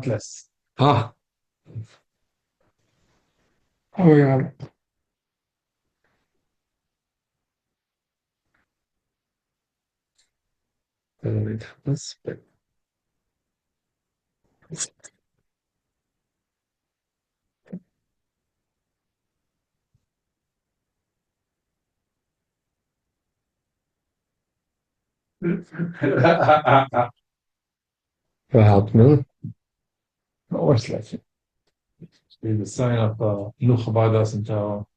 less. Ah, Oh yeah. wait, let's help me. Orslet. The sign of Luch about us until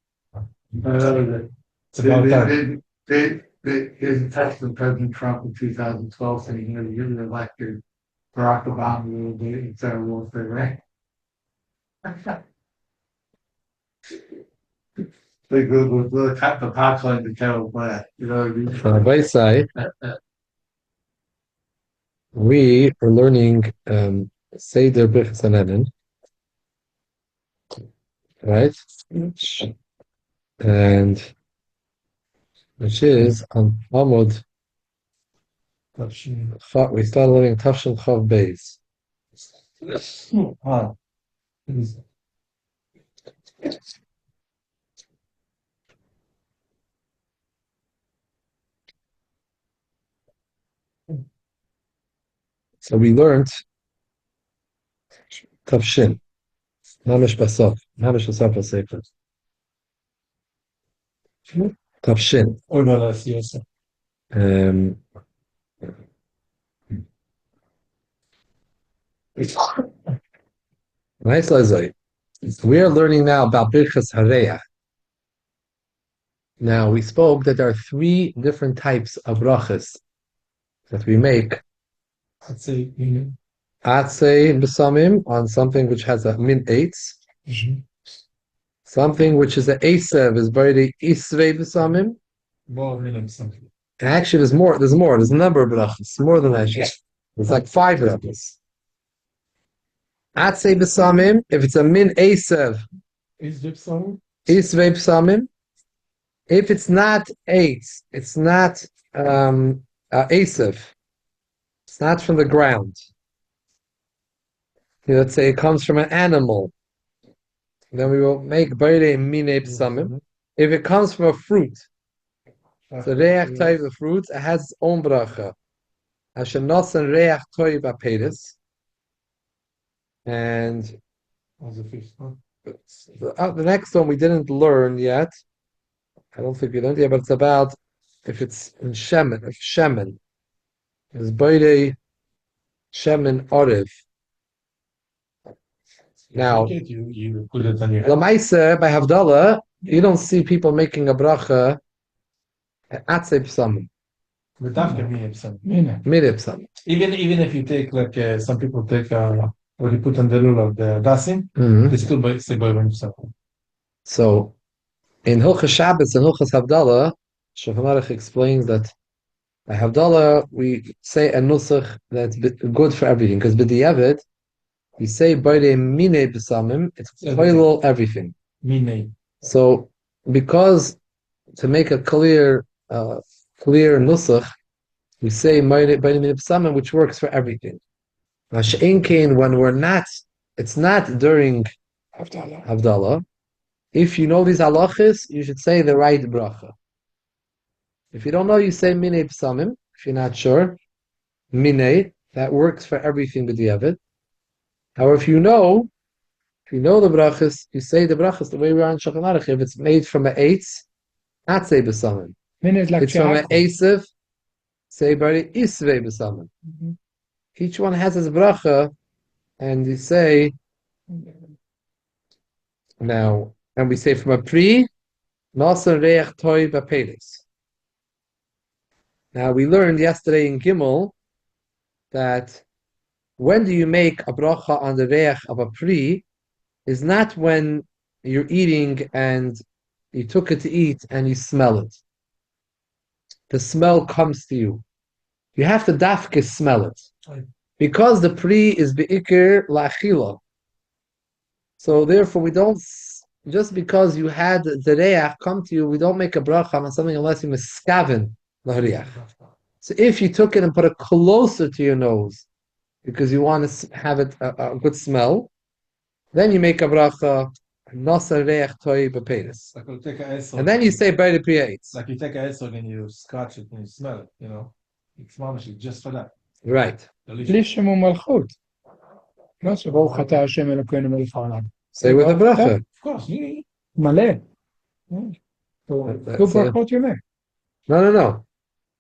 it's about that. There's a text from President Trump in 2012 saying, you're elected Barack Obama will be instead of warfare, right? They go with the patch like the kettle black, you know what I mean? On the side, we are learning Seder Birchas, right? And which is on Amud. We started learning Tafshin Chav Beis. Ah, So we learned Tafshin, Mamish Basaf, Mamish Basaf Sefer. Tafshin. oh no, that's yes. Um, nice, Leslie. We are learning now about Birchas Hare'ach. Now, we spoke that there are three different types of brachas that we make. Let's say, Atzei b'samim, on something which has a min eitz. Something which is an asev is bari isvei b'samim. more than something. And actually, there's more. There's a number of brachas, more than that. It's like five brachas. Atzei b'samim, if it's a min asev, Is there some? isvei b'samim. If it's not eitz, it's not asev. It's not from the ground. Let's say it comes from an animal. Then we will make Bayrei Mine Psamim. If it comes from a fruit, so Reach type of fruit, it has its own bracha. Hashenosan Reach Toiv Apedes. And the next one we didn't learn yet. I don't think we learned yet, but it's about if it's in Shemen, if Shemen is Bayrei Shemen Oriv. Now, you put it on your head. Lamaisa by Havdalah, you don't see people making a bracha at Atzei Psamim. But dafka me some. Mide Psamim. Even if you take like some people take what you put on the lul of the dasim, they still say by themselves. So in Hilchas Shabbos and Hilchas Havdalah, Shulchan Aruch explains that by Havdalah we say a nusach that's good for everything because b'diavad we say Bayrei Mine B'samim, it's koilol everything. Mine. So because to make a clear nusach, we say Bayrei Mine B'samim, which works for everything. Now she'ein kain when we're not, it's not during Havdalah. If you know these halachas, you should say the right bracha. If you don't know, you say Minei Psamim. If you're not sure, Minei, that works for everything with the Yavid. However, if you know the brachas, you say the brachas the way we are in Shulchan Aruch. If it's made from an eitz, not say B'samim. If it's from an esev, say Bari Isvei B'samim. Each one has his bracha, and you say now, and we say from a pri, Nasan Reach Toy Bapelis. Now we learned yesterday in Gimel that when do you make a bracha on the reach of a pri is not when you're eating and you took it to eat and you smell it. The smell comes to you. You have to dafke smell it. Because the pri is be'ikir la'achila. So therefore we don't, just because you had the reach come to you, we don't make a bracha on something unless you miskaven the reach. So if you took it and put it closer to your nose, because you want to have it a good smell. Then you make a bracha, Nasa Reach Toi Bepenis. Like you take a And then you say Beide Priyates. like you take a esod and you scratch it and you smell it, It's mamashi just for that. Right. Delicious. בלי שם ומלכות. לא שברוך אתה השם אלוקינו מלך העולם. Say with a bracha. Of course. מלא. That's דו it. ברכות ימי. No.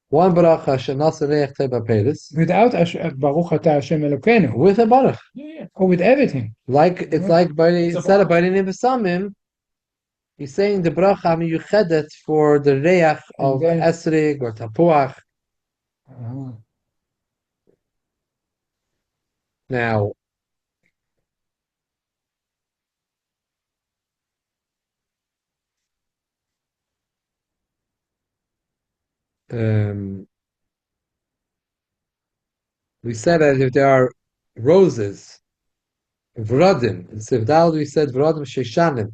One bracha, Nasa Reach Toi Bepenis, Without ברוך אתה השם אלוקינו. with a baruch. Yeah. Or with everything. It's like instead of Beide Nibesamim, he's saying the bracha miyuchedet for the reach of then- esrig or tapuach. Now, we said that if there are roses, vradim, in Sivdal we said vradim sheshanim,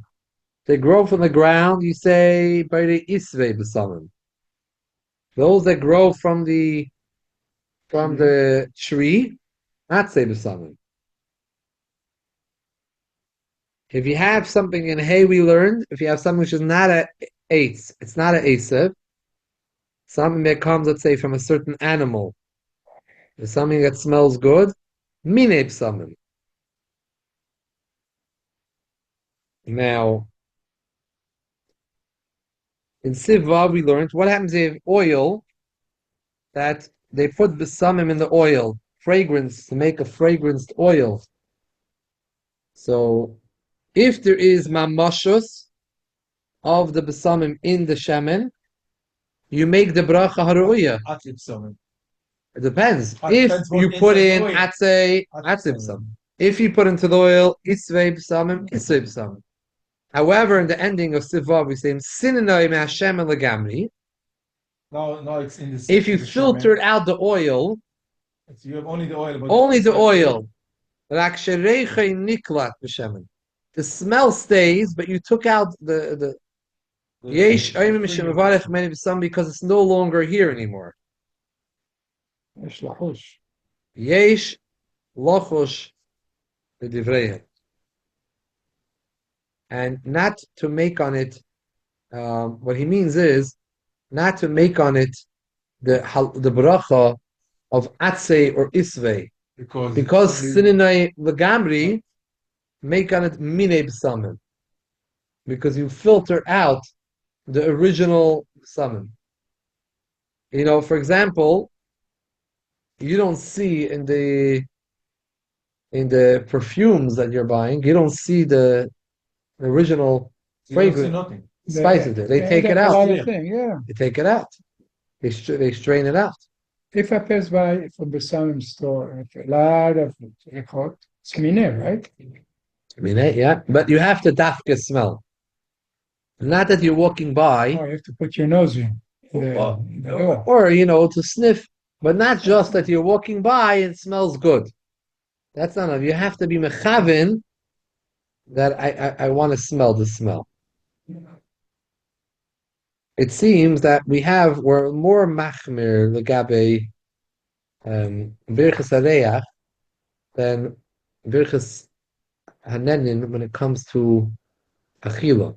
they grow from the ground, you say by the isvei b'samim. Those that grow from the tree, not say b'samim. If you have something in hay, we learned, if you have something which is not a eitz, it's not an asev, something that comes, let's say, from a certain animal, there's something that smells good, minei b'samim. Now, in Siva, we learned what happens if oil that they put besamim in the oil, fragrance, to make a fragranced oil. So, if there is mamashus of the besamim in the shemen, you make the bracha haruya. Atlip summon. It depends. It If depends what you is put in in the oil. atzei Atlip besamim. If you put into the oil isvei besamim, isvei besamim. However, in the ending of Siva, we say sinanoi me'ashem legamri. No, it's in the. If you filtered out the oil, you have only the oil. But only the oil. Rak shereichei niklat b'shemen. The smell stays, but you took out the yesh oimim shemevarech meni b'sam because it's no longer here anymore. יש לחוש. Yesh lochush l'divreihem. And not to make on it, what he means is not to make on it the bracha of atzei or isvei, because sininai legamri make on it minei b'samim, because you filter out the original b'samim. For example, you don't see in the perfumes that you're buying, you don't see the original fragrance nothing. spices there. They take it out. Yeah. They take it out. They strain it out. If a person buy from the Besamim store a lot of record, it's mineh, right? Yeah, but you have to dafka smell. Not that you're walking by, Oh, you have to put your nose in. or to sniff, but not just that you're walking by and it smells good. That's not enough. You have to be mechavin that I want to smell the smell. It seems that we're more machmir legabe Birchas Hare'ach than Birchas Hanenin when it comes to achila.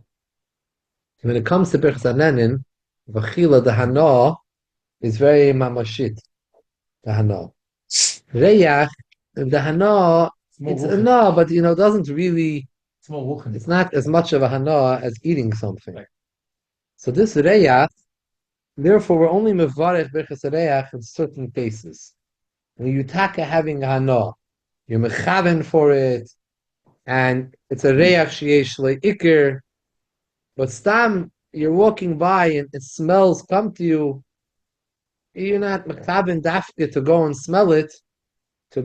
When it comes to Birchas Hanenin, v'achila, the hana is very mamashit. The hana. Re'ach, the hana, it's hana, but doesn't really. It's not as much of a hana as eating something. So this re'ach, therefore, we're only mevarech Birchas Hare'ach in certain cases. When you taka having a hana, you're mechaven for it, and it's a re'ach sheyesh le'ikir, but stam, you're walking by and it smells come to you, you're not mechaven dafke to go and smell it, to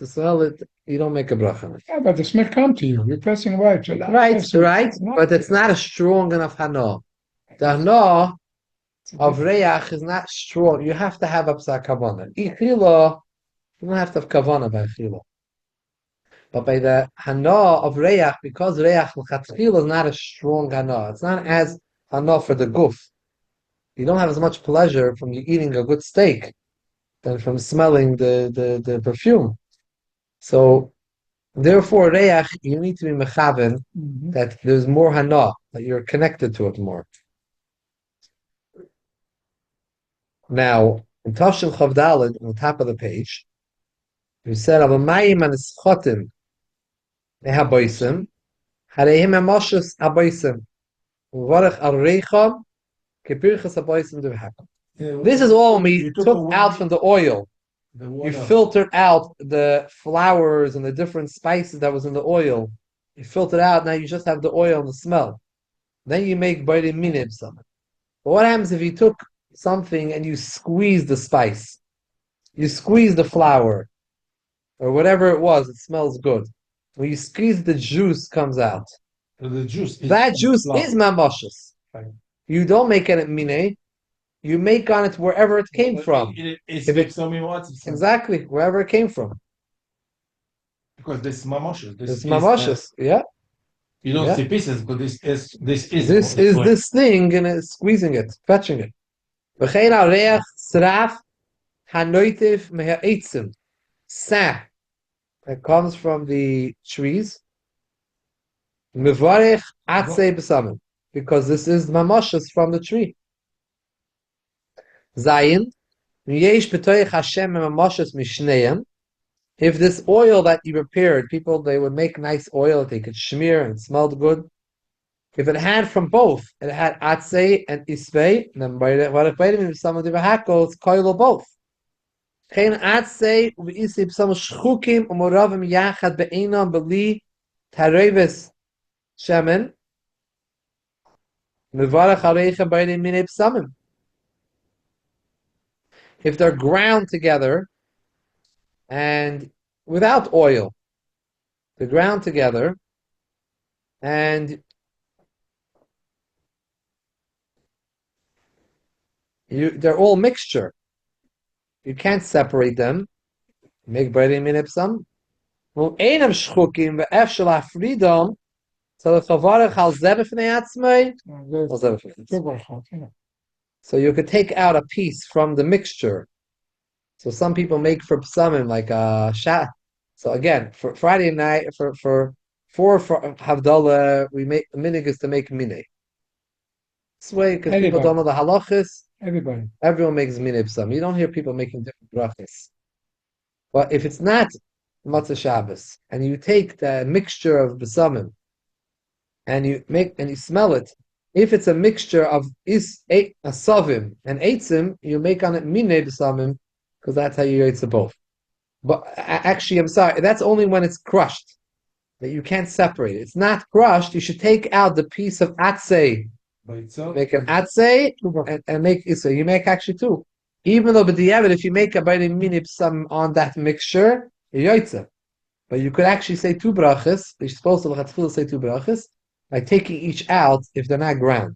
smell it, you don't make a bracha. Yeah, but the smell come to you. You're passing by. Right, but it's not a strong enough hana. The hana of re'ach is not strong. You have to have a psak kavana. Ichila, you don't have to have kavana by ichila. But by the hana of re'ach, because re'ach l'chatchila is not a strong hana. It's not as hana for the guf. You don't have as much pleasure from you eating a good steak than from smelling the perfume. So therefore, Reach, you need to be mechaven that there's more hana, that you're connected to it more. Now, in Tafshil Chavdalid, on the top of the page, we said, Avamayim and Schotim, Nehaboisim, Hare'im Amoshus Aboisim, Uvarech Arreicham, Kepirchas Aboisim Devhakam. This is all we took out from the oil. You filtered out the flowers and the different spices that was in the oil. You filtered out, now you just have the oil and the smell. Then you make Baidim Minib something. But what happens if you took something and you squeeze the spice? You squeeze the flour, or whatever it was, it smells good. When you squeeze, the juice comes out. The juice. That juice is mamashas. Right. You don't make it mine. You make on it wherever it came from. Exactly, wherever it came from. Because this is mamoshes. It's mamashas, yeah. You don't see pieces, but this is this thing, and it's squeezing it, fetching it. V'chein hare'ach tzraf hanoitiv meha'etzim. Sap that comes from the trees. Mevarech atzei b'samim, because this is mamashas from the tree. Zayin, yesh b'toich Hashem mamashas mishneim. If this oil that you prepared, people, they would make nice oil that they could smear and it smelled good. If it had from both, it had atzei and isvei, then if some of the v'hakol, it's koilo both. Geen atzei u'isei b'sam shchukim u'moravim yachad be'enam b'li tareves shemen mevarach areicha b'yidei minei b'samim. If they're ground together and without oil, they're ground together and they're all mixture. You can't separate them. Make b'yidei minei b'samim. Einam shchukim ve'efshel afridom. So you could take out a piece from the mixture. So some people make for psamim like a shat. So again, for Friday night, for Havdalah, we make minig is to make minei. This way, because people don't know the halachas. Everyone makes minei psamim. You don't hear people making different brachas. But if it's not Matzah Shabbos and you take the mixture of psamim and you smell it, if it's a mixture of asavim and eitzim, you make on it minei b'samim, because that's how you eat the both. But actually, I'm sorry, that's only when it's crushed, that you can't separate it. It's not crushed, you should take out the piece of atzei, make an atzei, and make isa. You make actually two. Even though, if you make a b'yidei minei b'samim on that mixture, you yoitza. But you could actually say two brachas, you're supposed to say two brachas, by taking each out if they're not ground.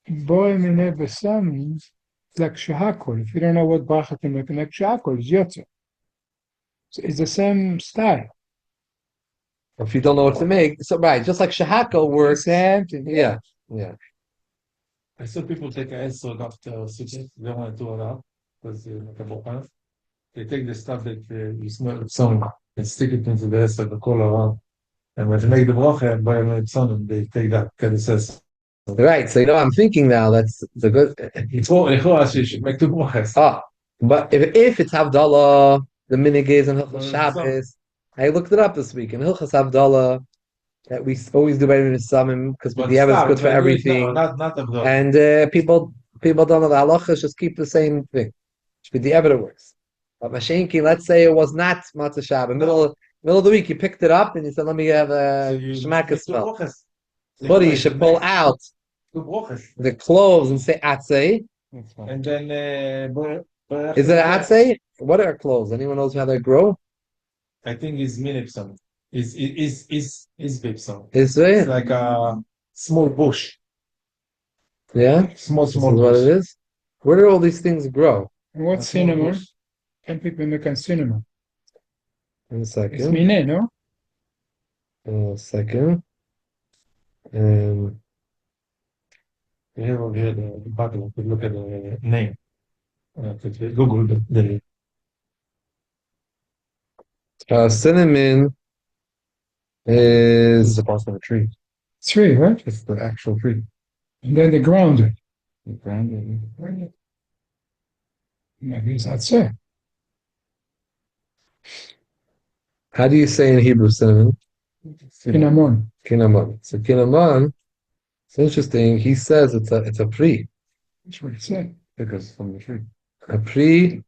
Boy minei b'samim means it's like shahakol. If you don't know what bracha to make, like shahakol is yotze. So it's the same style. If you don't know what to make, so right, just like shahakol works. Same thing. Yeah. I saw people take a esrog after sukkah. They don't want to do it out because they take the stuff that you smell of some and stick it into the esrog, the call around. And when they make the bracha by the they take that because it says. Right, so I'm thinking now that's the good. It's all you should make two brachas. But if it's Havdalah, the minig is in Hilchas Shabbos. I looked it up this week in Hilchas Havdalah that we always do better in Samim because the is good for everything. Not Havdalah. And people don't know the halachas, just keep the same thing. The evidence works. But Mashenki, let's say it was not Matzah Shabbos, middle of the week, you picked it up and you said, "Let me have a shemaka smell." But you should pull out the cloves and say atzei. And then is it atzei? What are cloves? Anyone knows how they grow? I think it's minipsam. Is vipsam. Is it? It's like a small bush. Yeah? Small This is bush. what it is. Where do all these things grow? And what's cinnamon? Can people make a cinnamon? In a second. It's minei, no? In a second. Here the bottle. Look at the name. Google the Cinnamon This is is the bark of a tree. Three, right? It's the actual tree. And then the ground. The ground. Maybe that's it. how do you say in Hebrew cinnamon? Cinnamon. Cinnamon. So cinnamon, it's interesting. He says it's a pre. That's what it said. Because from the tree. A pre.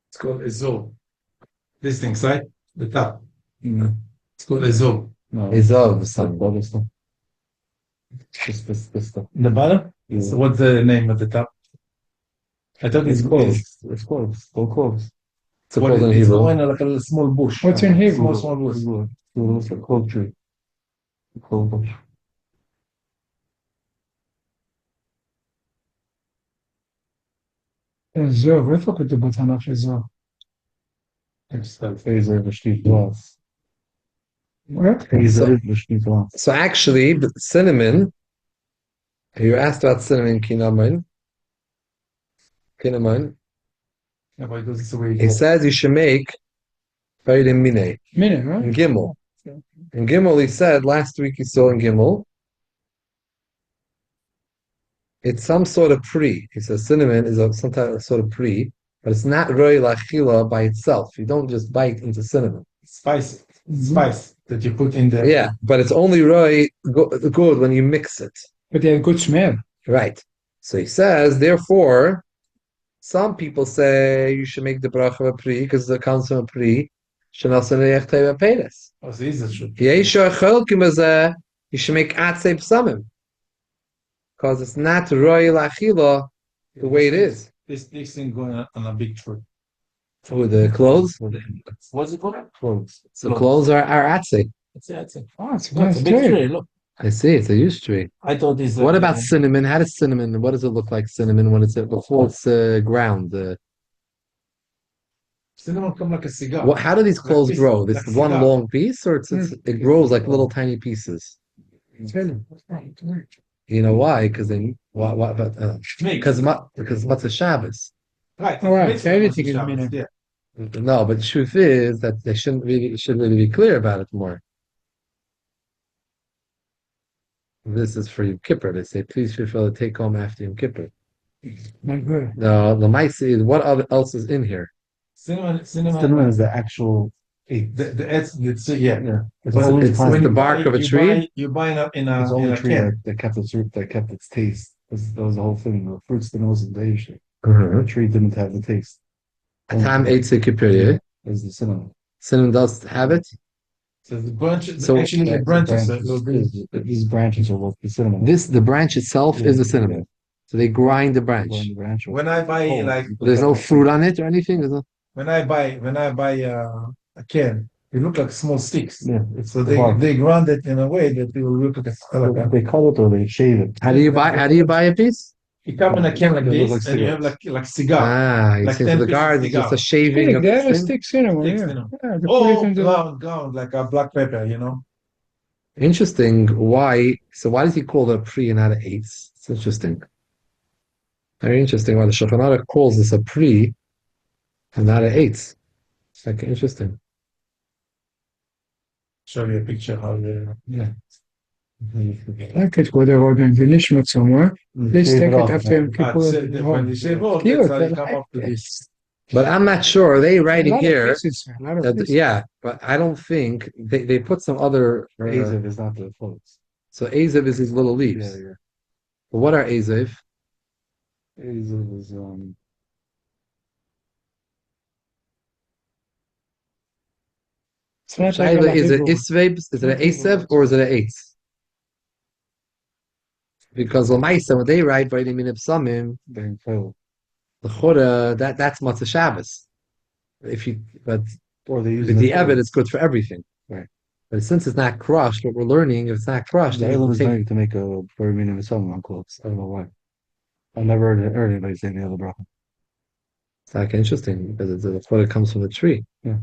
It's called Azul. This thing, right? The top. No. It's called Azul. No. Is of It's some. the other stuff. This stuff. The bottom? Yeah. So what's the name of the top? I thought It's it's cloves. It's cloves. All cloves. It's called in It's Hebrew. going like a small bush. What's in Hebrew? Small bush. It's a clove tree. Clove bush. זוב, איפה כתוב בתנ"ך שזוב? Phaser v'shtith glass. What? Phaser v'shtith glass. So actually, the cinnamon. You asked about cinnamon, cinnamon. Cinnamon. Yeah, but this is the way He says you should make Faidim Mine. Minute, right? In Gimel. In Gimel, he said last week he saw in Gimel. It's some sort of pre. He says cinnamon is some type of sort of pre, but it's not roi lachila by itself. You don't just bite into cinnamon. spice that you put in there. Yeah, but it's only roi good when you mix it. But they have good smell. Right. So he says, therefore, some people say you should make the bracha of a pri because it comes from a pri. Oh, so is it true? You should make atzei psamim because it's not roi lachila the way it is. This thing going on a big tree. Oh, the clothes. What's it called? Cloves. So clothes are atzei. That's it. Oh, it's a Look, nice it's a big tree. tree. Look, I see. It's a huge tree. I thought it's. What about cinnamon? How does cinnamon? What does it look like? Cinnamon when it's before it's ground. Cinnamon come like a cigar. How do these cloves piece- grow? This like is one cigar. long piece, or it grows like little tiny pieces. Tell him. You know why? Because they what? Snake. Because what's a Shabbos? Right. All right, Makes everything sense, is minute. yeah. No, but the truth is that they should really be clear about it more. This is for Yom Kippur. They say, please fulfill the take home after Yom Kippur. Not good. No, the Maisi is what else is in here? Cinnamon. Cinnamon is the actual. The it's yeah. Yeah. It's But only it's plant. the bark of a tree? You buy in It's a only in a a tree can. that kept its root, that kept its taste. That was the whole thing. The fruits didn't wasn't the issue. Uh-huh. The tree didn't have the taste. Tam Eitze Kippur, yeah? Is the cinnamon. Cinnamon does have it. So the branches, So- actually the branches. Those green. These branches are what the cinnamon. The branch itself is the cinnamon. So they grind the branch. When the branch. When I buy Oh, like There's no fruit on it or anything? when I buy a can, it look like small sticks. Yeah, it's So the bark. they grind it in a way that it will look like a. They cut it or they shave it. How do you buy a piece? You come in a can like They look this, like and you have cigarettes. like cigar. Ah, you Like see, 10 for the pieces guards, it's just a shaving Stick, of they have a thing. stick cinnamon, Stick yeah. cinnamon. Yeah, they put Oh, it in the... ground like a black pepper, you know. Interesting. Why? So why does he call it a pre and not an eighth? It's interesting. Very interesting. Why the Shulchan Aruch calls this a pre and not an eighth. It's like interesting. Show you a picture how the Yeah. Like it, where they're ordering the nishmat somewhere. They Shave stick it off. after Yom Kippur. when you shave off, Cute, that's how I you come like up to this. But I'm not sure. Are they A writing lot of here? pieces, a lot of That, pieces. yeah, but I don't think they put some other. Azev is not the floats. So Azev is these little leaves. Yeah. But what are Azev? Azev is It's not like a Is it Hebrew. Isvev? Is it an Asev or is it an Eitz? Because Lamaisa, when they write Vaydim Min Samim, very fail. the Chora, that's Matzah Shabbos. But Or they use the evidence is good for everything. Right. But since it's not crushed, what we're learning, if it's not crushed, The then you Elam can is take. learning to make a very minimum song on clothes. I don't know why. I've never heard anybody say the other bracha. It's like interesting because the Chora comes from the tree. Yeah.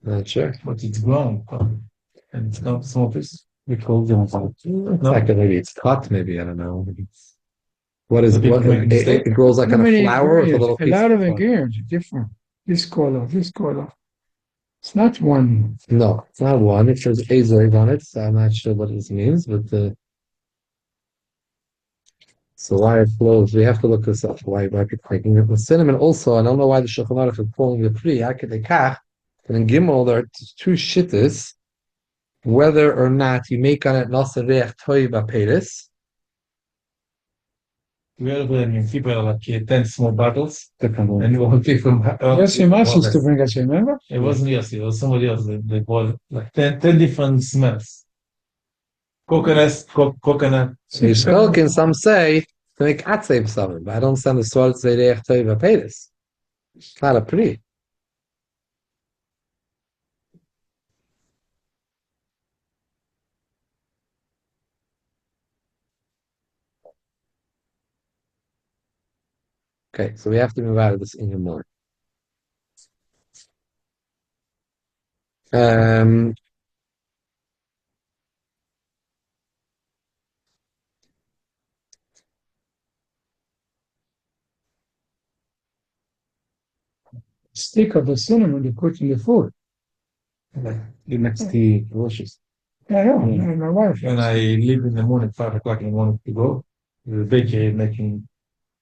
Not sure. But it's grown. And it's not small pieces. The clothes don't have It's like maybe it's cut, maybe I don't know. What is So people what? make It mistake. grows like How on a many flower with a ingredients? little A piece. lot of of- ingredients, different. This color, this color. It's not one. No, it's not one. It says Azog on it, so I'm not sure what this means, but so why it flows, we have to look this up. Why people making it with cinnamon also? I don't know why the Shulchan Aruch is calling it free. Akadekach, and in Gimel there are two shittas, whether or not you make on it nasa reach toy b'peris. People are like 10 small bottles, Different. and all people. Yossi Mas used to bring us, remember? It wasn't Yossi, it was somebody else. They bought like 10 different smells. Coconut. He's talking, some say, to make atzei something, but I don't understand the sword say reach toy b'peris. It's not a pri. Okay, so we have to move out of this even more. Stick of the cinnamon they put in the food. It makes tea delicious. I know, my wife. When I leave in the morning, 5 o'clock in the morning to go, the bakery making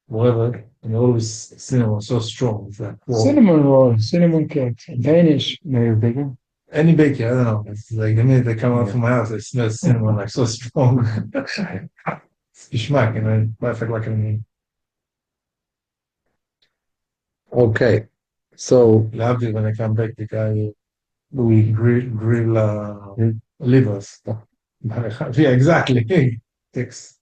whatever, and always cinnamon so strong. It's like, whoa. Cinnamon roll, cinnamon cake, Danish, maybe bigger. Any bakery, I don't know. It's like the minute they come out from my house, I smell cinnamon like so strong. It's geschmack, and I perfect like in Okay, so Lovely when I come back, the guy we grill livers. Yeah, exactly. Takes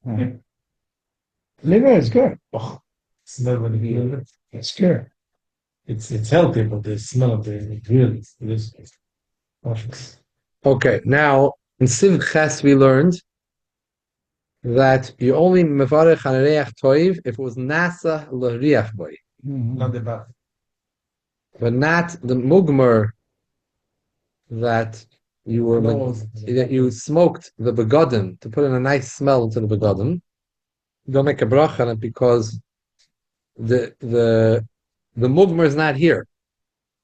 Liver is good. oh, smell when you grill it. It's good. It's healthy, but the smell of the grill is delicious. okay, now in Siv Ches we learned that you only mevarech on reach toiv if it was nasa l'riach boy, Not the bath. but not the mugmer that you were No. that you smoked the begodim to put in a nice smell into the begodim. Don't make a brach on it because the mugmer is not here.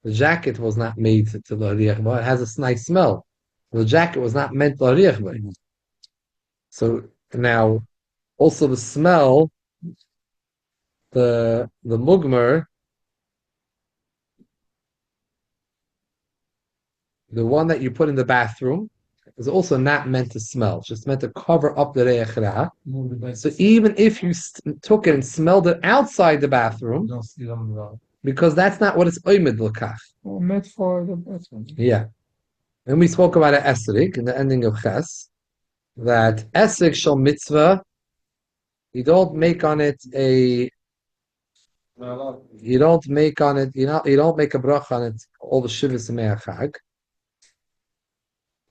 The jacket was not made to l'riach boy. It has a nice smell. The jacket was not meant l'riach boy. So now, also the smell, the mugmer, the one that you put in the bathroom, is also not meant to smell. It's just meant to cover up the reich ra. So even if you took it and smelled it outside the bathroom, because that's not what it's oimid l'kach. Well, meant for the bathroom. Yeah. And we spoke about an esrik in the ending of Ches, that esrik shall mitzvah, you don't make on it you don't make on it, you don't make a brach on it all the shivas and me'achag,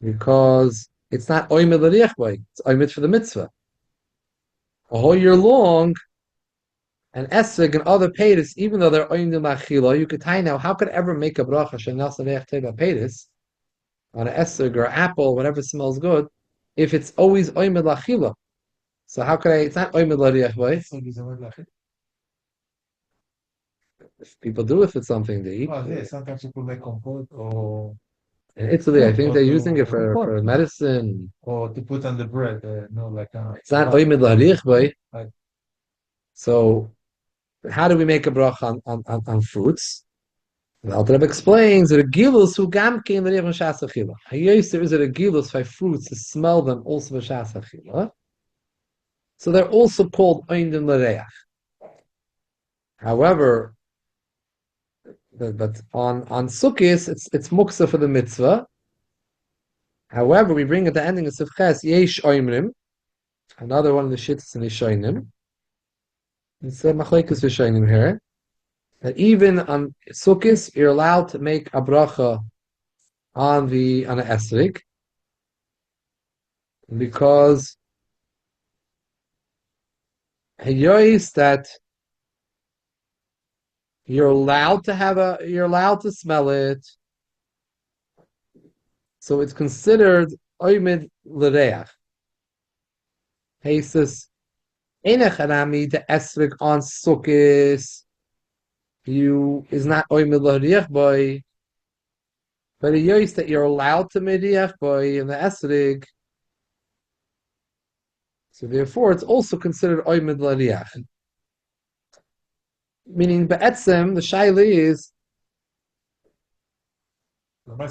because it's not oimid l'riach boy, it's oimid for the mitzvah. A whole year long, and esrig and other peiris, even though they're oimid l'achila, you could tie now, how could I ever make a bracha shenasa reach teva peiris on an esrig or apple, whatever smells good, if it's always oimid l'achila? So how could I? It's not oimid l'riach boy. If people do it with something they eat. Oh, yeah, sometimes people make compote or In Italy, I think they're using it for medicine. or to put on the bread, It's not oimid l'riach boy. Right. So how do we make a bracha on fruits? The Alter Rebbe explains that a gilus who gamkein l'riach b'shas achila. Hayos there is a gilus by fruits to smell them also b'shas achila. So they're also called oimdim l'reach. However, but on Sukkis, it's muksa for the mitzvah. However, we bring at the ending of Sivches, yesh oimrim, another one of the shittas in Rishonim. It's a machlekes Rishonim here. That even on Sukkis, you're allowed to make a bracha on an esrik, because hayois that you're allowed to smell it, so it's considered oimid l'reach. He says, "Einach harami the esrik on sukkis." you is not oimid lahariach boy, but a yois that you're allowed to mediach boy in the esrig. So therefore, it's also considered oimid lahariach. Meaning, be'etzem, the shaila is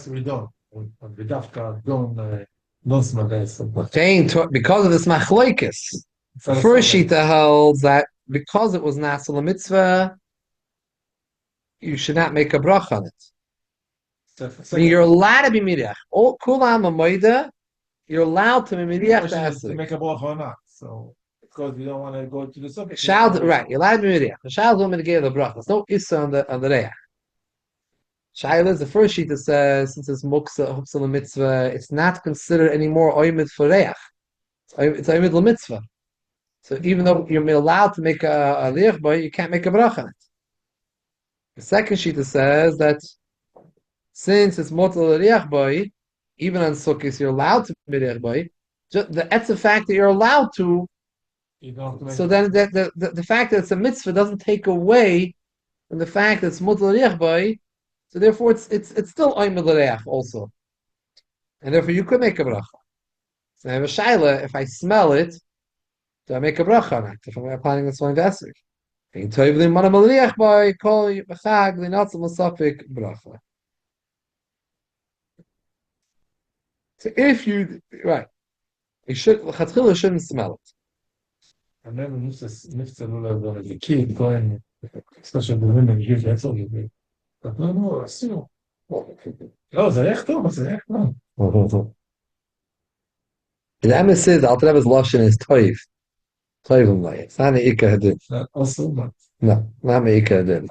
we don't. We don't smell that. because of this machloikis. The first shita held that because it was nasal mitzvah, you should not make a bracha on it. I mean, you're allowed to be miriach. All kulam amoida, you're allowed to be miriach to make a bracha or not. So because we don't want to go to the subject. Right, you're allowed to be miriach. The child woman to give the bracha. There's no issa on the reach. Shaila is the first sheet that says since it's muksa hupsa mitzvah, it's not considered anymore oimid for reach. It's oimid mitzvah. So even though you're allowed to make a liach boy, you can't make a bracha on it. The second sheet that says that since it's motel liach boy, even on sukkahs you're allowed to be liach boy. That's the fact that you're allowed to. So then the fact that it's a mitzvah doesn't take away from the fact that it's motel liach boy. So therefore, it's still oimid l'reach also, and therefore you could make a bracha. So I have a shaila. If I smell it, do I make a bracha on it? If I'm applying this one vesik, in toivlim manam l'reach by kol b'chag l'natzal masafik bracha. So if you you shouldn't smell it. I never used to as a kid going, especially the women here. That's all you do. לא, עשינו. לא, זה איך טוב, זה איך טוב. The Emes says, Alter Rebbe's lashon is toiv. Toiv umlay. It's not me'ika hadin. Also, but... No, not me'ika hadin.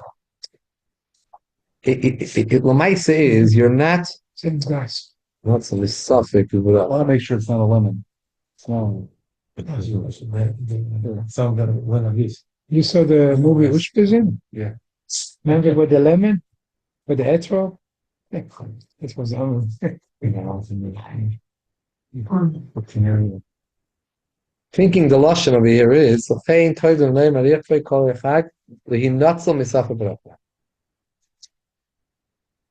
Lamaisa is, you're not... Same guys. Not some suffix. I want to make sure it's not a lemon. It's not... Some kind of lemon is. You saw the movie Ushpizin? Yeah. Remember with the lemon? With the hetero? It was Thinking the lashon over here is fein toidum leim ariach kol echag lehinatzel misafa bracha.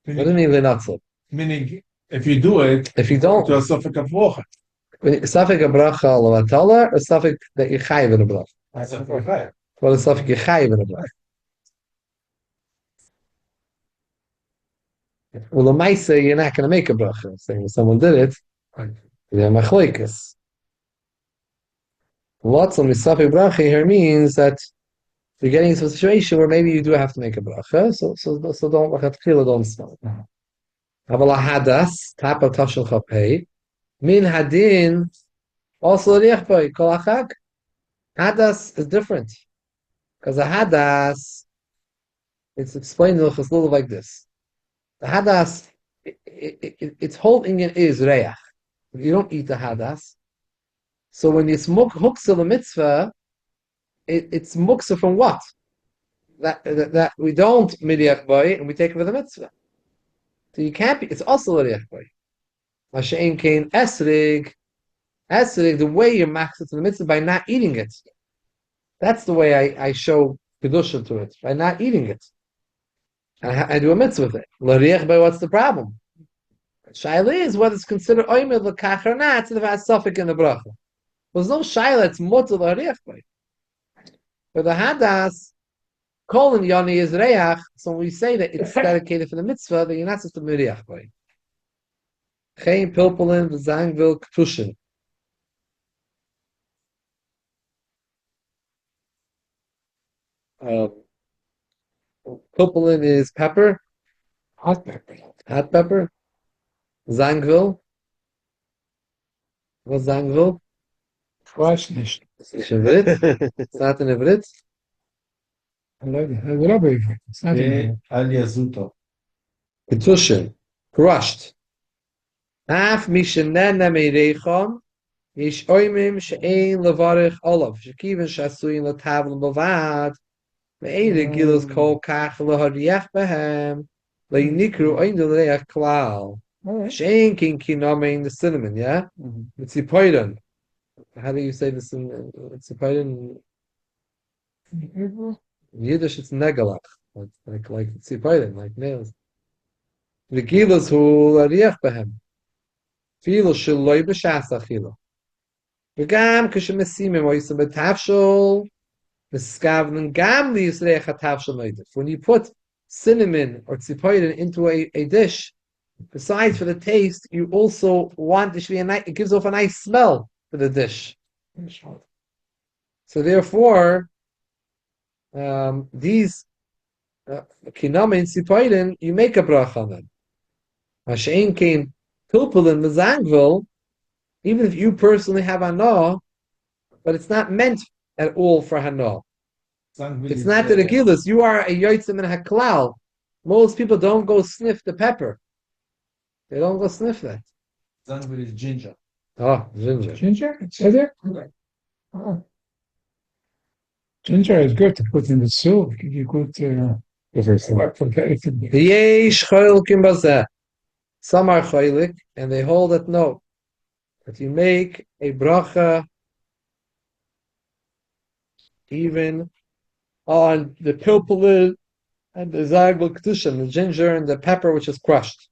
What do you mean lehinatzel? Meaning, if you do it, if you don't, to a suffix of bracha. Suffix a bracha levatala or suffix that you chayiv in a bracha? What is suffix you chayiv in a bracha? Well, the Maisa, you're not going to make a bracha. Saying if someone did it, they're machloikas. Lots of misafik bracha here means that you're getting into a situation where maybe you do have to make a bracha, so don't smell it. Avala hadas tapa tashel chapei min hadin also riachbay kol achag. Hadas is different because a hadas it's explained in the chaslulah like this. The hadas, its whole inyan is reach. You don't eat the hadas. So when it's muksa the mitzvah, it's muksa from what? That we don't midiach boy and we take it for the mitzvah. So you can't be. It's also a riach boy. Mashein kain esrig, the way you max it to the mitzvah by not eating it. That's the way I show kedusha to it by not eating it. I do a mitzvah with it. L'riach by what's the problem? Shaila is whether it's considered oimed l'kach or not. It's about suffix in the bracha. There's no shaila. It's mutter l'riach by. But the hadas colon yoni is reach. So when we say that it's dedicated for the mitzvah, then you're not supposed to be riach by. Chein pilpulin v'zangvil k'tushin. Pilpulin is pepper. hot pepper. Hot pepper. Zangvil. What's Zangvil? Weiß nicht. Shavrit. It's not in Ivrit. It's not in Aliazuto. Ketushin. Crushed. Af mishenena meirechon. Yish oimim she'ein levarich olav. Shekivin shasuyin letavl bavad. Me'ere gilos kol kach lehariach behem. Le'nikru oin le'reach klal. She'ein kin kinomein the cinnamon, yeah? It's Tzipoidan. How do you say this in Tzipoidan? In Yiddish, it's negalach. like tzipoidim, like nails. V'gilas hu l'ariach behem. Filo sheloi b'shas achila. V'gam k'shemesimim oisem b'tafshol v'skavnen gam li'yisreich ha-tafshol noidif. When you put cinnamon or tzipoidim into a dish, besides for the taste, you also want it to be it gives off a nice smell for the dish. So therefore, these kinamin tzipoidim, you make a bracha on them. Hashem came pilpulin mezangvil, even if you personally have hana, but it's not meant at all for hana. It's not the regilas. You are a yotzim and haklal. Most people don't go sniff the pepper. They don't go sniff that. Zangvil is ginger. Oh, ginger. Ginger? It's there? Oh. Ginger is good to put in the soup. You could work for everything. Yesh choylkim bazeh. Some are choylik, and they hold it no. That you make a bracha even on the pilpulin and the zagul kedushin, the ginger and the pepper which is crushed.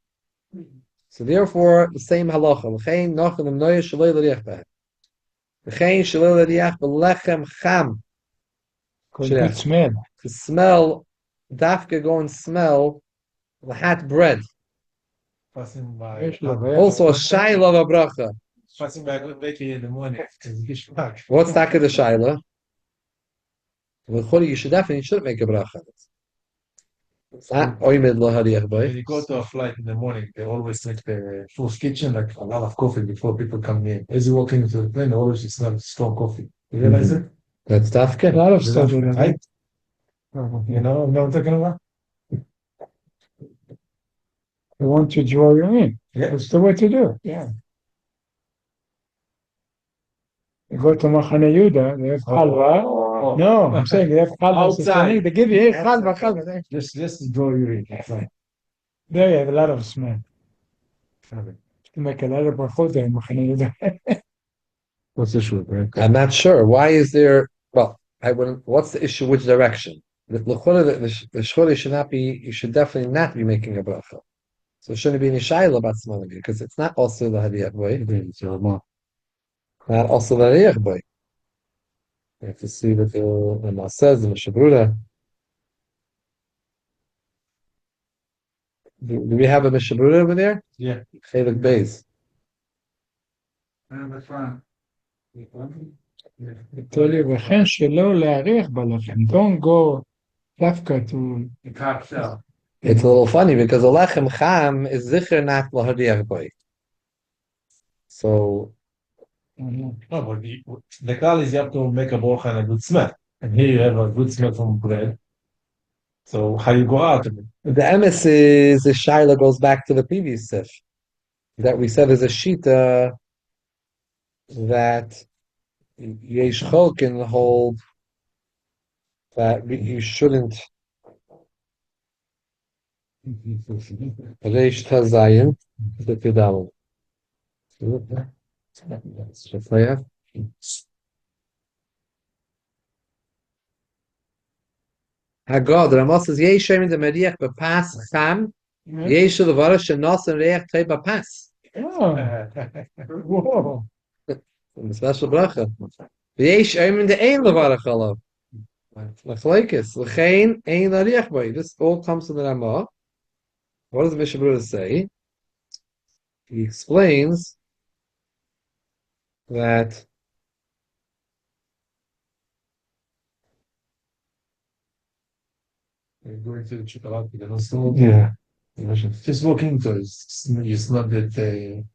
So therefore, the same halacha. L'chein nochen noya shalei l'riach b'hem. L'chein shalei l'riach b'lechem cham. Good smell. To smell, dafka go and smell the hot bread. Passing by. Also a shayla of a bracha. Passing by a good bakery in the morning. What's that the shayla? You should definitely make a bracha. When you go to a flight in the morning, they always take the full kitchen, like a lot of coffee before people come in. As you walk into the plane, they always smell strong coffee. You realize it? That's dafka. A lot of stuff. Right? You know what I'm talking about? They want to draw you in. Yeah. That's the way to do it. Yeah. You go to Machane Yuda, they have halva. No, I'm saying they have halva. Outside. They give you halva. Just to draw you in. That's right. There you have a lot of smell. To make a lot of brachot there in Machane Yuda. What's the issue, right? I'm not sure. Why is there? Well, I wouldn't. What's the issue? Which direction? The shcholi should not be. You should definitely not be making a bracha. So it shouldn't be any shayla about smelling it because it's not also the hadiyah boy. Not also the hadiyah boy. You have to see that the Lama says in the Mishabruda. Do we have a Mishabruda over there? Yeah. Chelik Beis. And the front. I tell you, וכן שלא להאריך בלחם. Don't go דווקא to The top shelf. It's a little funny because the lechem cham is zicher not lahadiyah boy. So No, but the call is you have to make a bracha and a good smell. And here you have a good smell from bread. So how you go out of it? the emes is the shaila goes back to the previous sif that we said is a shita that yesh cholkin hold that you shouldn't reish tazayin the pidal. Hagod Ramos says yesh shem in the mediach bepas cham yesh the vara shenos and reach tay bepas. Whoa. The special bracha. Yesh shem in the ein levara chalav. Lachlekes l'chein ein lariach boy. This all comes from the Ramah. What does the Mishabura say? He explains that You're going to the chocolate, you know, so Yeah. just walk into it. It's not that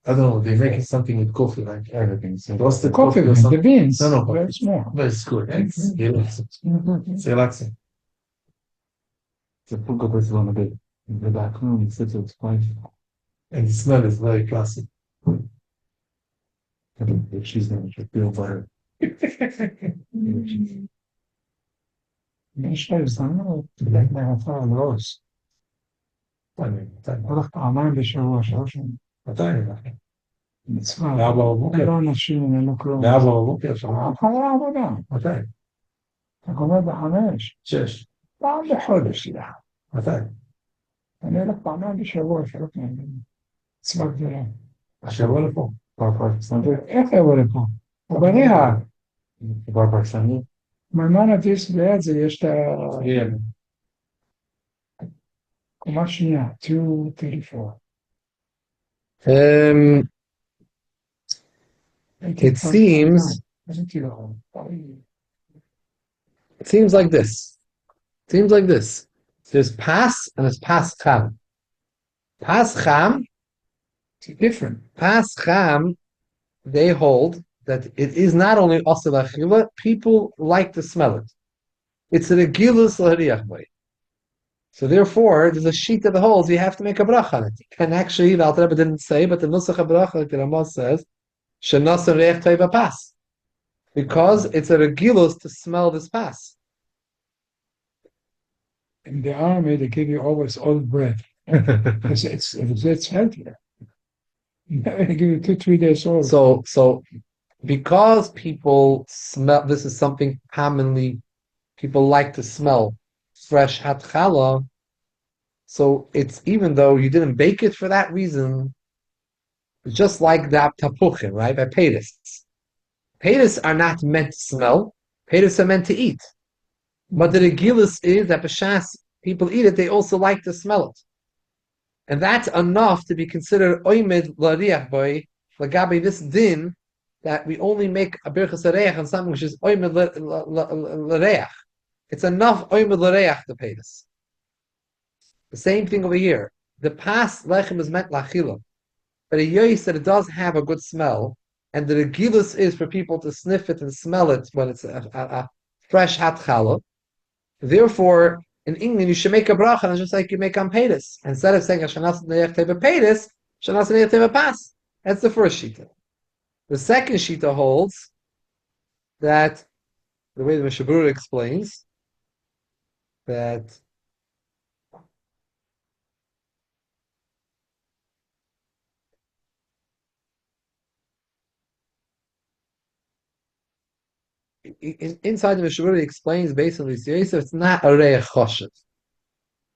I don't know, they're making something with coffee, like everything. So what's the Coffee or beans, the something? beans. No, Very small. but it's good. It's relaxing. It's relaxing. The puka is on a bit in the back room, it's such a spice. And the smell is very classic. I don't know if she's going to feel better. יש לה הזדמנות, תדלק מהרפה על ראש. הולך פעמיים בשבוע, 3 שנים. מתי? מצווה. ב4 בבוקר. לא אנשים, אין לו כלום. ב4 בבוקר, שם. אחרי העבודה. מתי? אתה קורא ב5. 6. פעם בחודש, מתי? אני הולך פעמיים בשבוע, חלק מצווה גדולה. השבוע לפה. כבר פרקסני. איך יבוא לפה? הוא בריאה. כבר פרקסני. מימנדיס ליד זה יש את הקומה שנייה, 234. It seems like this. Seems like this. There's pas and there's pas cham. Pas cham, It's different. pas cham, they hold that it is not only asel achila, people like to smell it. It's a regilus l'hariach bay. So therefore, there's a sheet that holds you have to make a bracha on it. You can actually, the Alter Rebbe didn't say, but the nusach bracha, like the Ramah says, shenasan reich teva pas, because it's a regilus to smell this pas. In the army, they give you always old bread. Because it's healthier. They give you 2-3 days old. So because people smell, this is something commonly people like to smell fresh hatchala. So it's, even though you didn't bake it for that reason, just like the tapuchim, right? By peiros. Peiros are not meant to smell. Peiros are meant to eat. But the regilus is that b'shas people eat it, they also like to smell it. And that's enough to be considered oimid l'riach boy, l'gabi this din, that we only make a birchas hare'ach on something which is oimid l'reach. It's enough oimid l'reach to pay this. The same thing over here. The pas lechem is meant lachila, but a yoy said it does have a good smell, and the regilus is for people to sniff it and smell it when it's a fresh hot challah. Therefore, in England, you should make a bracha, and just like you make on peiros. Instead of saying shanas neich teva peiros, shanas neich teva pas. That's the first shita. The second shita holds that the way the Mishabura explains that inside the Mishabura explains basically it's not a reich choshev.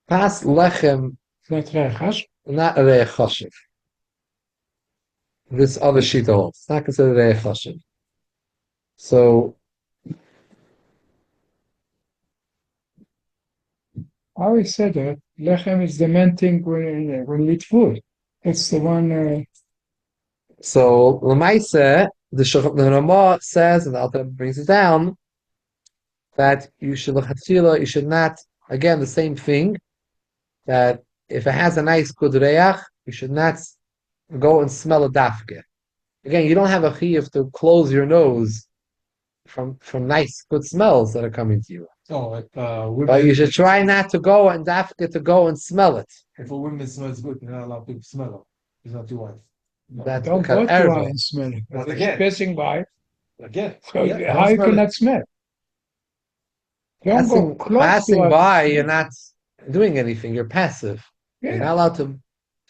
Pas lechem, It's not rechash. not a reich choshev. This other shita holds. It's not considered reich choshev. So I always said that lechem is the main thing when you eat food. It's the one. So Lamaisa, the Ramah says, and the Alter brings it down, that you should you should not, again, the same thing, that if it has a nice good reach, you should not go and smell a dafke. Again, you don't have a chiyuv to close your nose from nice, good smells that are coming to you. Oh, But you should try not to go and dafke to go and smell it. if a woman smells good, you're not allowed to smell it. It's not your wife. That's Don't because go to erva. and smell it. But It's again- passing by. Again. So yeah, how don't you smell it. cannot smell? Don't go close Passing to it. by, you're not doing anything. You're passive. You're Yeah, not allowed to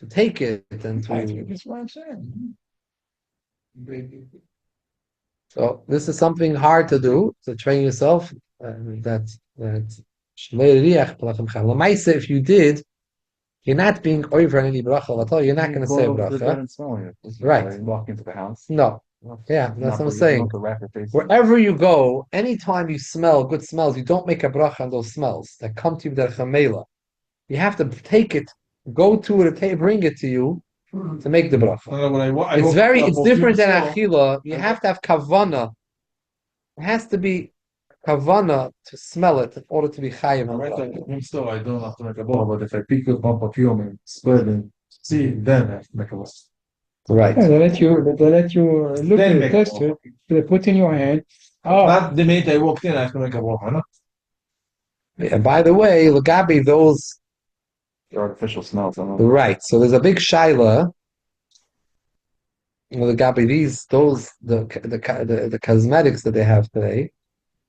take it and to. that's what I'm saying. So this is something hard to do to train yourself. Lamaisa, if you did, you're not being over any bracha at all. You're not going to say bracha. Right. Walk into the house. No. Yeah, that's what I'm saying. Face. Wherever you go, anytime you smell good smells, you don't make a bracha on those smells that come to you with chamela. You have to take it, go to it, bring it to you to make the bracha. No, when It's different than achila. You have to have kavana. It has to be kavana to smell it in order to be chayiv. So I don't have to make a ball, but if I pick up one perfume and spread and see, then I have to make a ball. Right. Yeah, they let you look Then at it, make test a it. They put in your hand. Oh, Not the minute I walked in, I have to make a ball, huh? And by the way, Lagabi, those The artificial smells. I don't know. right. So there's a big shaila. Lagabi, the cosmetics that they have today,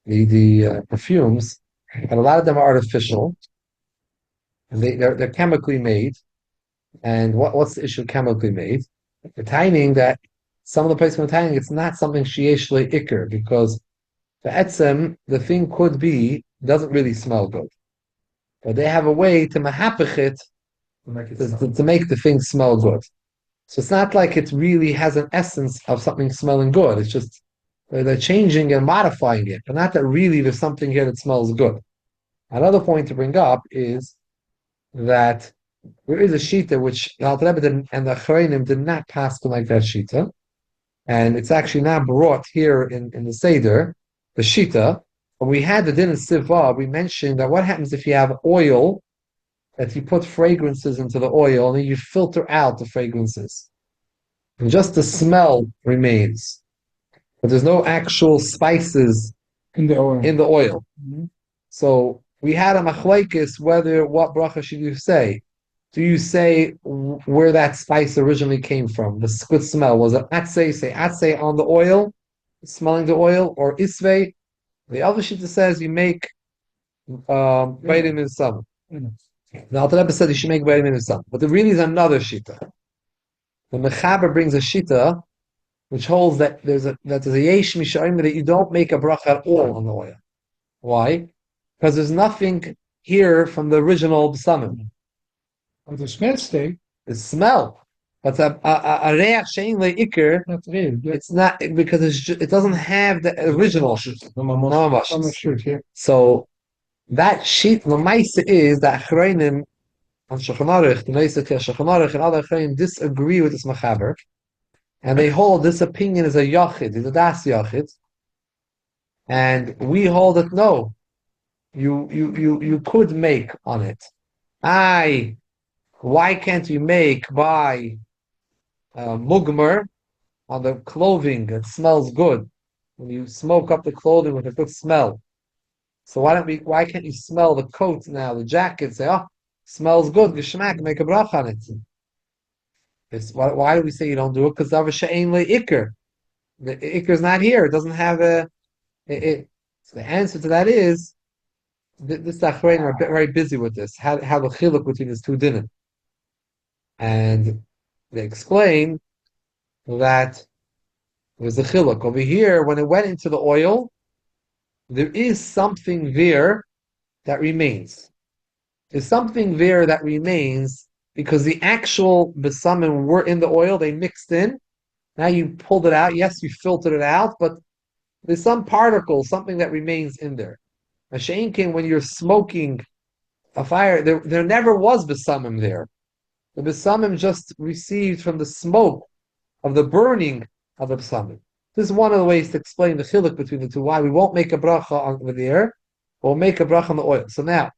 the perfumes, and a lot of them are artificial, and they're chemically made. And what's the issue chemically made? The timing that some of the places from the timing, it's not something shieshli ikr, because the etzem, the thing could be, doesn't really smell good. but they have a way to mahapich it To make it to, smell. to make the thing smell good. So it's not like it really has an essence of something smelling good. It's just they're changing and modifying it, but not that really there's something here that smells good. Another point to bring up is that there is a shita which the Alter Rebbe and the Achronim did not pass like that shita, and it's actually now brought here in the Seder, the shita. When we had the din in Siva, we mentioned that what happens if you have oil that you put fragrances into the oil and then you filter out the fragrances. And just the smell remains. But there's no actual spices in the oil. in the oil. Mhm. So we had a machlekes whether what bracha should you say? Do you say where that spice originally came from? The good smell was it atzei? Say atzei on the oil, smelling the oil, or isvei? The other shita says you make vitamin some. Mhm. The Alter Rebbe said you should make vitamin some, but there really is another shita. The Mechaber brings a shita which holds that there's a yesh mishayim that you don't make a bracha at all on the oil. Why? Because there's nothing here from the original b'samim. But the smell stay, The smell, but a reach shein leikir. not real. It's not because it doesn't have the original. No mamash. No mamash. I'm not sure here. So that sheet l'maisa is that Achronim on Shulchan Aruch, the Neisach Shulchan Aruch, and other Achronim disagree with this Mechaber, and they hold this opinion is a yachid, is a das yachid, and we hold it no. You could make on it. Why can't you make by mugmer on the clothing that smells good? When you smoke up the clothing with a good smell. So why can't you smell the coat now, the jacket, say, oh, smells good, geshmak, make a bracha on it. Why do we say you don't do it? Because the ikr. The ikr is not here. It doesn't have so the answer to that is this Achronim are very busy with this. How the chiluk between these two dinim, and they explain that there's a chiluk over here. When it went into the oil, there is something there that remains. There's something there that remains because the actual besamim were in the oil. They mixed in. Now you pulled it out. Yes, you filtered it out, but there's some particle, something that remains in there. Masha'inkin, when you're smoking a fire, there never was besamim there. The besamim just received from the smoke of the burning of the besamim. This is one of the ways to explain the chiluk between the two. Why we won't make a bracha over there, we'll make a bracha on the oil. So now,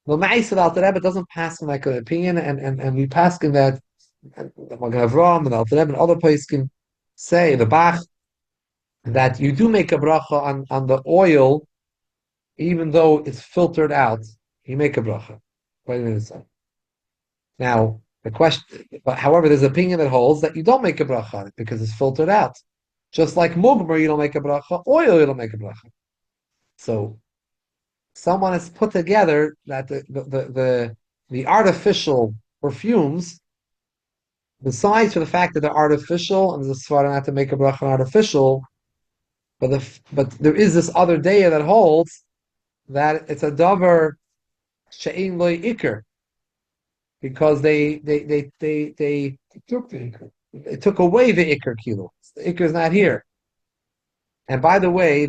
the Ma'aseh Alter Rebbe doesn't pass in like an opinion, and we pass in that Magen Avraham and Alter Rebbe and other places can say the Bach that you do make a bracha on the oil, even though it's filtered out. You make a bracha. Wait a minute. Now the question, but however, there's an opinion that holds that you don't make a bracha on it because it's filtered out. Just like mugmer, you don't make a bracha. Oil, you don't make a bracha. So someone has put together that the artificial perfumes, besides for the fact that they're artificial, and there's a svara not to make a bracha on artificial, but there is this other daya that holds that it's a davar she'ein lo ikr, because they Took the ikr. took away the ikr kilo. The ikr is not here. And by the way,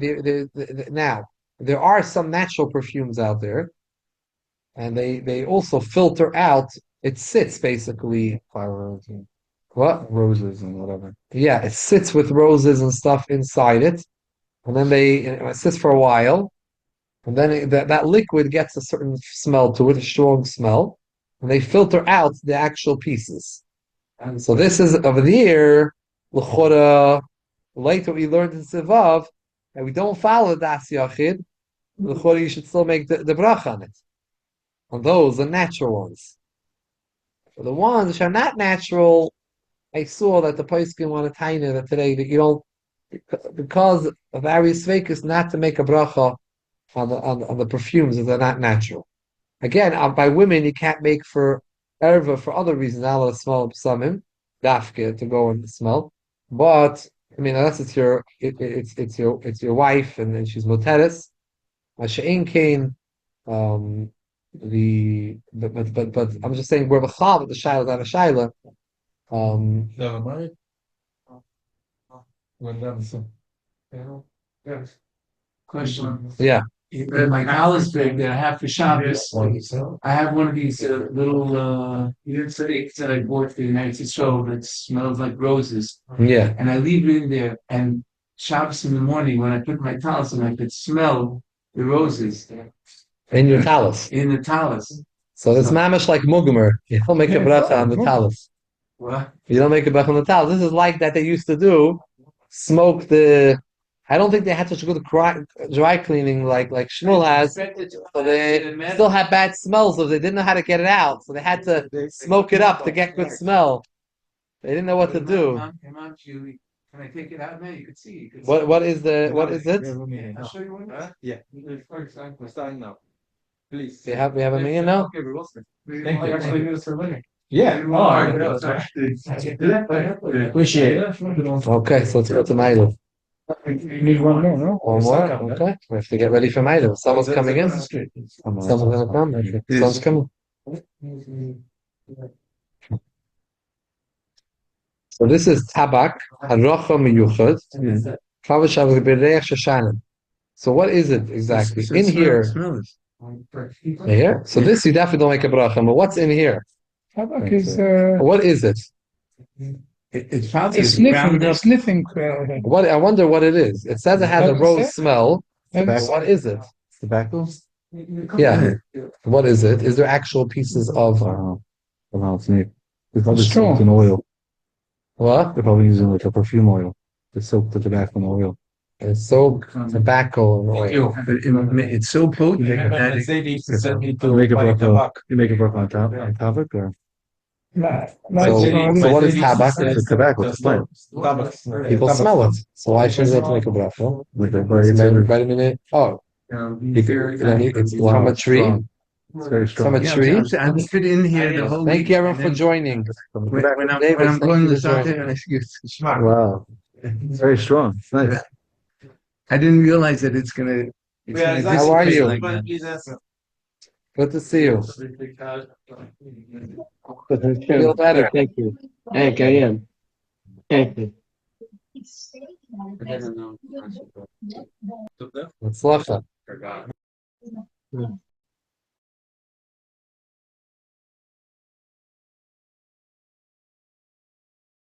now there are some natural perfumes out there, and they also filter out. It sits basically. What? Roses and whatever. Yeah, it sits with roses and stuff inside it, and then it sits for a while, and then that liquid gets a certain smell to it, a strong smell, and they filter out the actual pieces. And so this is over there, l'chora. Later we learned in Sivav that we don't follow Das Yachid. L'chora, you should still make the bracha on it. On those, the natural ones. For the ones which are not natural, I saw that the poskim want to taina that today that you don't, because of various fakes, not to make a bracha on the perfumes if they're not natural. Again, by women you can't make for erva for other reasons. Not let smell samim dafke to go and smell, but I mean unless it's your wife and then she's moteris. Masha'in kain, but I'm just saying we're b'chal, but the shayla is not a shayla. Never mind. When that's Yes. Question. Yeah. My house big that I have for Shabbos. I have one of these little sticks that I bought for the United Show that smells like roses. Yeah. And I leave it in there. And Shabbos in the morning, when I put my talus on, I could smell the roses In your talus. in the talus. So it's mamish like mugmer. You don't make a bracha on the talus. What? You don't make a bracha on the talus. This is like that they used to do. Smoke the. I don't think they had such good dry cleaning like Shmuel has. So they still had bad smells, so they didn't know how to get it out. So they had to smoke it up to get good smell. They didn't know what to do. Can I take it out now? You can see. What is it? I'll show you one. Yeah. We're starting now. Please. We have a million now? Thank you. Actually, use for living. Yeah. Appreciate it. Okay, so let's go to Milo. You need one more, no? One more? Okay. We have to get ready for Milo. Someone's coming in. Someone's gonna come. Someone's coming. So this is tabak, harocha miyuchad, kavav b'reich shoshanim. So what is it exactly? In here, here? So this you definitely don't make a bracha, but what's in here? Hare'ach is What is it? It's probably sniffing. What I wonder what it is. It says it has a rose smell. But what is it? Tobacco? Yeah. What is it? Is there actual pieces of Somehow it's neat. They're probably Strong. soaked in oil. what? They're probably using like a perfume oil to soak the tobacco in oil. It's so tobacco and oil. It's so potent that it, You make a bracha on top of it, or So what is tabak? it's a tobacco, it's a plant. People smell it. So why shouldn't they have to make a bracha? Like a It's very, vitamin A. Oh, it's from a tree. strong. It's very From strong. a tree. I just fit in here the whole Thank week, you everyone and for then joining. when I'm David, thank going you to for start joining. there, and excuse smart. Wow. It's very strong. It's nice. I didn't realize that it's gonna. How are you? Like that. Good to see you. Feel better. Thank you. Hank, I am. Thank you. What's left?